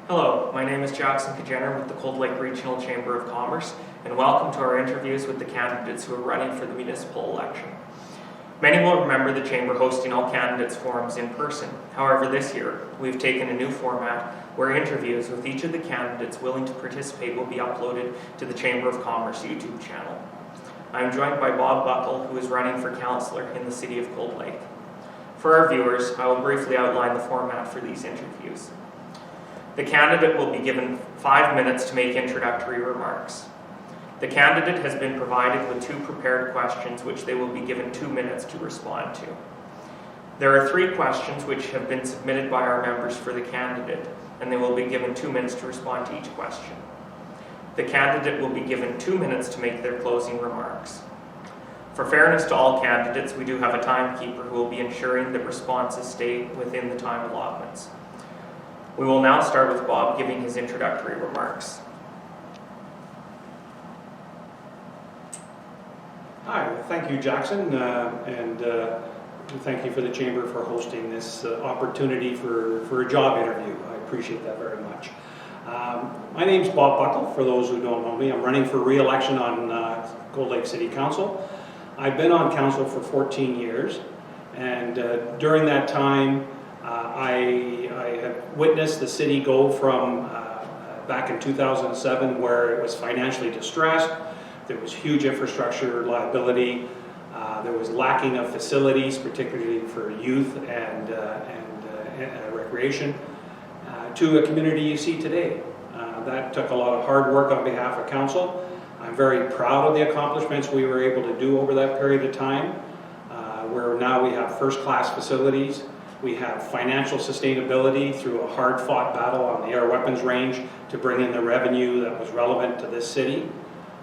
Hello, my name is Jackson Kajener with the Cold Lake Regional Chamber of Commerce, and welcome to our interviews with the candidates who are running for the municipal election. Many will remember the Chamber hosting all candidates' forums in person. However, this year, we've taken a new format where interviews with each of the candidates willing to participate will be uploaded to the Chamber of Commerce YouTube channel. I'm joined by Bob Buckle, who is running for Councilor in the City of Cold Lake. For our viewers, I will briefly outline the format for these interviews. The candidate will be given 5 minutes to make introductory remarks. The candidate has been provided with 2 prepared questions which they will be given 2 minutes to respond to. There are 3 questions which have been submitted by our members for the candidate, and they will be given 2 minutes to respond to each question. The candidate will be given 2 minutes to make their closing remarks. For fairness to all candidates, we do have a timekeeper who will be ensuring that responses stay within the time allotments. We will now start with Bob giving his introductory remarks. Hi, thank you, Jackson, and thank you for the Chamber for hosting this opportunity for a job interview. I appreciate that very much. My name's Bob Buckle, for those who don't know me. I'm running for re-election on Cold Lake City Council. I've been on council for 14 years, and during that time, I have witnessed the city go from back in 2007, where it was financially distressed. There was huge infrastructure liability. There was lacking of facilities, particularly for youth and recreation, to a community you see today. That took a lot of hard work on behalf of council. I'm very proud of the accomplishments we were able to do over that period of time, where now we have first-class facilities. We have financial sustainability through a hard-fought battle on the air weapons range to bring in the revenue that was relevant to this city.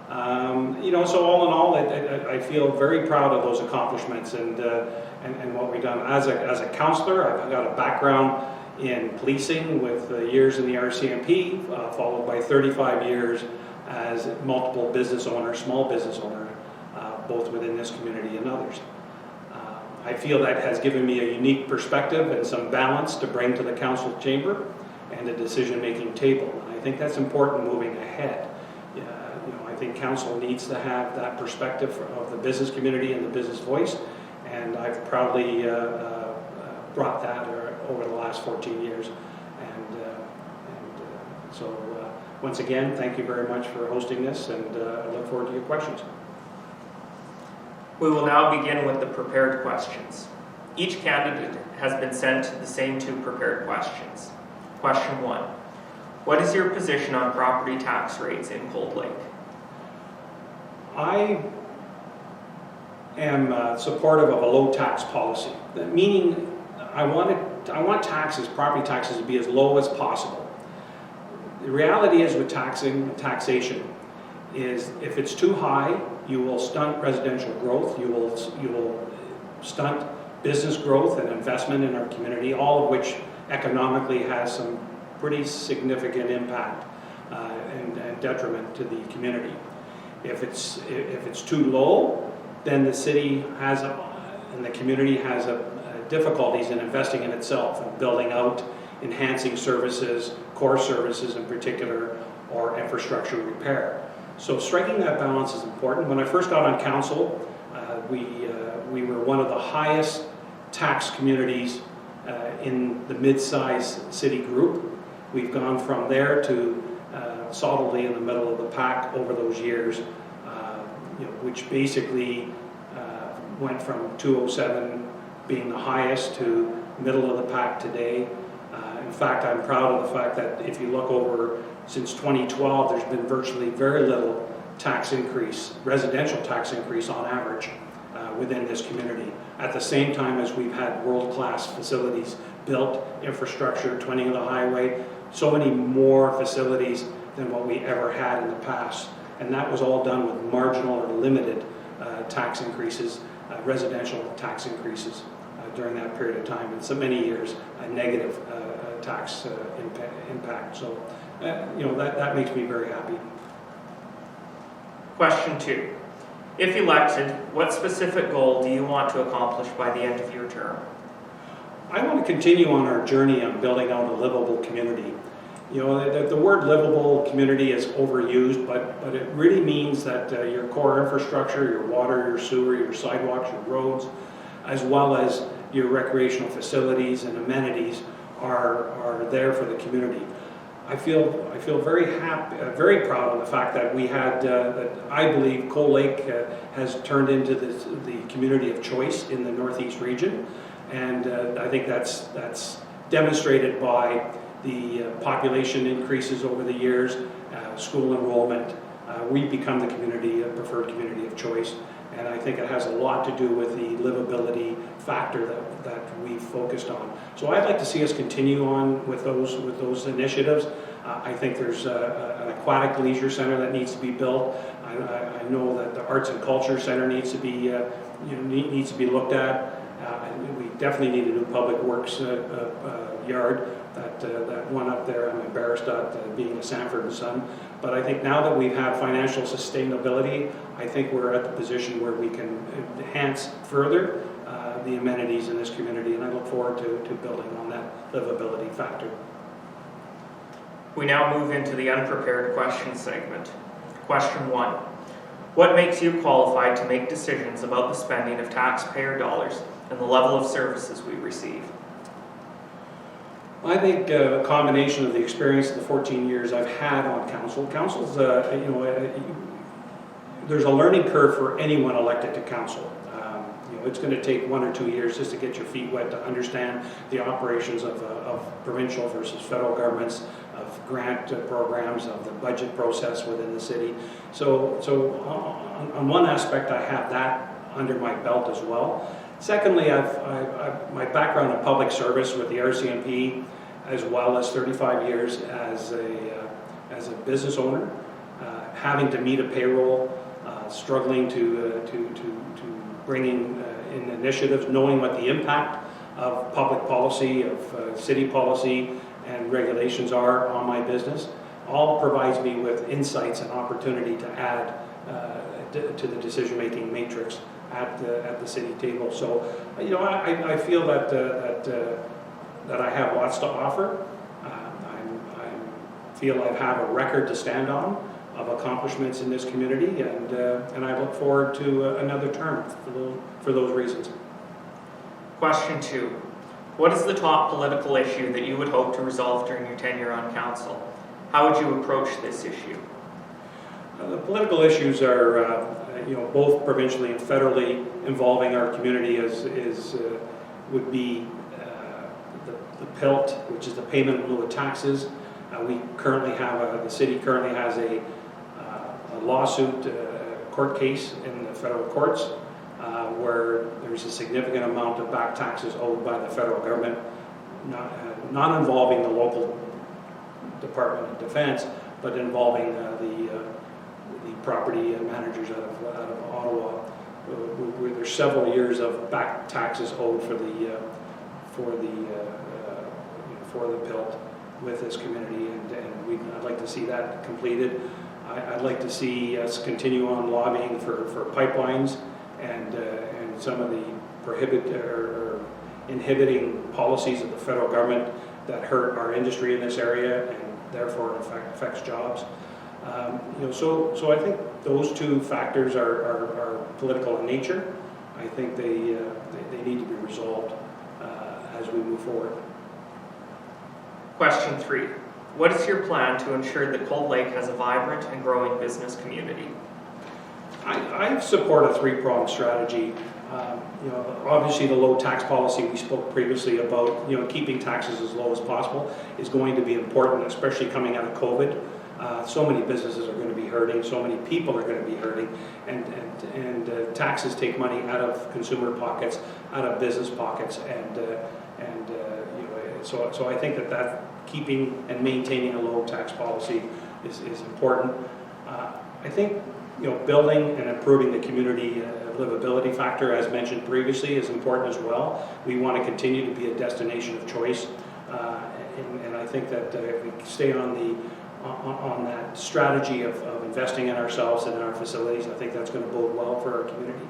So all in all, I feel very proud of those accomplishments and what we've done. As a councillor, I've got a background in policing with years in the RCMP, followed by 35 years as multiple business owner, small business owner, both within this community and others. I feel that has given me a unique perspective and some balance to bring to the council chamber and the decision-making table. And I think that's important moving ahead. I think council needs to have that perspective of the business community and the business voice, and I've proudly brought that over the last 14 years. So once again, thank you very much for hosting this, and I look forward to your questions. We will now begin with the prepared questions. Each candidate has been sent the same 2 prepared questions. Question 1. What is your position on property tax rates in Cold Lake? I am supportive of a low tax policy, meaning I want taxes, property taxes, to be as low as possible. The reality is with taxation is if it's too high, you will stunt residential growth, you will stunt business growth and investment in our community, all of which economically has some pretty significant impact and detriment to the community. If it's too low, then the city has and the community has difficulties in investing in itself and building out, enhancing services, core services in particular, or infrastructure repair. So striking that balance is important. When I first got on council, we were one of the highest tax communities in the mid-sized city group. We've gone from there to solidly in the middle of the pack over those years, which basically went from 207 being the highest to middle of the pack today. In fact, I'm proud of the fact that if you look over since 2012, there's been virtually very little tax increase, residential tax increase on average within this community. At the same time as we've had world-class facilities built, infrastructure, twinning of the highway, so many more facilities than what we ever had in the past. And that was all done with marginal or limited tax increases, residential tax increases during that period of time. In so many years, a negative tax impact. So, that makes me very happy. Question 2. If elected, what specific goal do you want to accomplish by the end of your term? I want to continue on our journey on building out a livable community. The word livable community is overused, but it really means that your core infrastructure, your water, your sewer, your sidewalks, your roads, as well as your recreational facilities and amenities are there for the community. I feel very happy, very proud of the fact that we had, that I believe Cold Lake has turned into the community of choice in the Northeast region, and I think that's demonstrated by the population increases over the years, school enrollment. We've become the preferred community of choice, and I think it has a lot to do with the livability factor that we've focused on. So I'd like to see us continue on with those initiatives. I think there's an aquatic leisure center that needs to be built. I know that the arts and culture center needs to be needs to be looked at. We definitely need a new public works yard. That one up there, I'm embarrassed at being a Sanford and Son. But I think now that we've had financial sustainability, I think we're at the position where we can enhance further the amenities in this community, and I look forward to building on that livability factor. We now move into the unprepared question segment. Question 1. What makes you qualified to make decisions about the spending of taxpayer dollars and the level of services we receive? I think a combination of the experience of the 14 years I've had on council. Council's, there's a learning curve for anyone elected to council. It's going to take 1 or 2 years just to get your feet wet to understand the operations of provincial versus federal governments, of grant programs, of the budget process within the city. So on one aspect, I have that under my belt as well. Secondly, my background in public service with the RCMP, as well as 35 years as a business owner, having to meet a payroll, struggling to bringing in initiatives, knowing what the impact of public policy, of city policy and regulations are on my business, all provides me with insights and opportunity to add to the decision-making matrix at the city table. So, I feel that I have lots to offer. I feel I have a record to stand on of accomplishments in this community, and I look forward to another term for those reasons. Question 2. What is the top political issue that you would hope to resolve during your tenure on council? How would you approach this issue? The political issues are, both provincially and federally involving our community would be the PILT, which is the payment in lieu of taxes. We currently have the city currently has a lawsuit, court case in the federal courts where there's a significant amount of back taxes owed by the federal government, not involving the local Department of Defense, but involving the property managers out of Ottawa. Where there's several years of back taxes owed for the PILT with this community, and I'd like to see that completed. I'd like to see us continue on lobbying for pipelines and some of the inhibiting policies of the federal government that hurt our industry in this area and therefore affects jobs. So I think those two factors are political in nature. I think they need to be resolved as we move forward. Question 3. What is your plan to ensure that Cold Lake has a vibrant and growing business community? I support a three-pronged strategy. Obviously the low tax policy we spoke previously about, keeping taxes as low as possible is going to be important, especially coming out of COVID. So many businesses are going to be hurting, so many people are going to be hurting, and taxes take money out of consumer pockets, out of business pockets, so I think that keeping and maintaining a low tax policy is important. I think building and improving the community livability factor, as mentioned previously, is important as well. We want to continue to be a destination of choice, and I think that if we stay on that strategy of investing in ourselves and in our facilities, I think that's going to bode well for our community.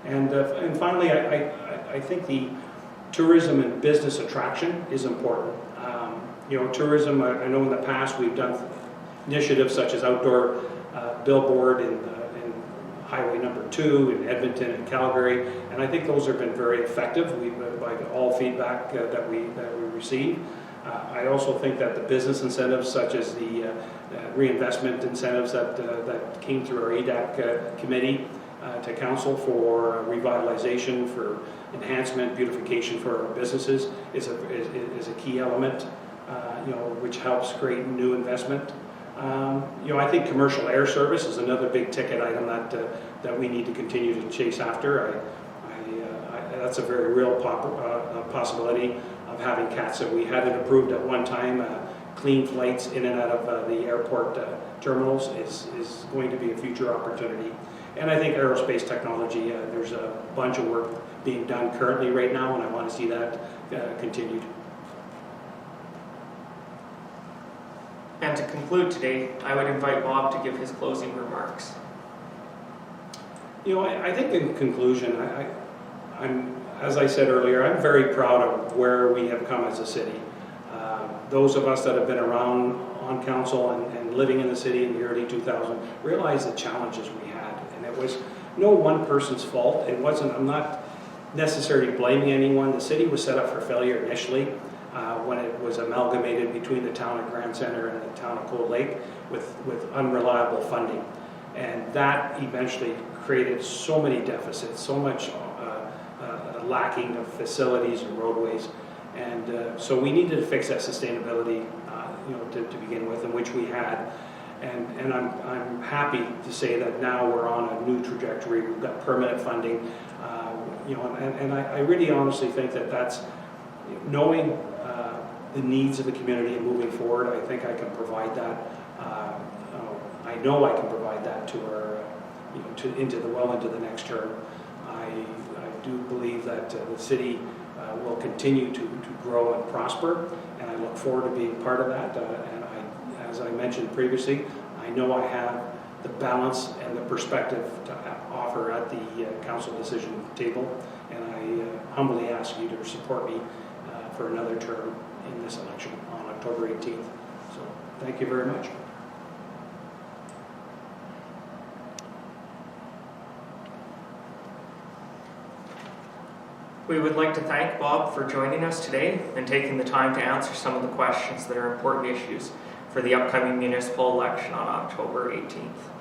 And finally, I think the tourism and business attraction is important. Tourism, I know in the past we've done initiatives such as outdoor billboard in Highway number 2 in Edmonton and Calgary, and I think those have been very effective. By all feedback that we receive. I also think that the business incentives, such as the reinvestment incentives that came through our ADAC committee to council for revitalization, for enhancement, beautification for our businesses, is a key element, which helps create new investment. I think commercial air service is another big ticket item that we need to continue to chase after. That's a very real possibility of having CATs. So we had it approved at one time. Clean flights in and out of the airport terminals is going to be a future opportunity. And I think aerospace technology, there's a bunch of work being done currently right now, and I want to see that continued. And to conclude today, I would invite Bob to give his closing remarks. I think in conclusion, as I said earlier, I'm very proud of where we have come as a city. Those of us that have been around on council and living in the city in the early 2000s realize the challenges we had, and it was no one person's fault. I'm not necessarily blaming anyone. The city was set up for failure initially. When it was amalgamated between the town of Grand Center and the town of Cold Lake with unreliable funding. And that eventually created so many deficits, so much lacking of facilities and roadways. And so we needed to fix that sustainability, to begin with, and which we had. And I'm happy to say that now we're on a new trajectory. We've got permanent funding, and I really honestly think that that's knowing the needs of the community and moving forward. I think I can provide that. I know I can provide that to our, into the next term. I do believe that the city will continue to grow and prosper, and I look forward to being part of that. As I mentioned previously, I know I have the balance and the perspective to offer at the council decision table, and I humbly ask you to support me for another term in this election on October 18th. So thank you very much. We would like to thank Bob for joining us today and taking the time to answer some of the questions that are important issues for the upcoming municipal election on October 18th.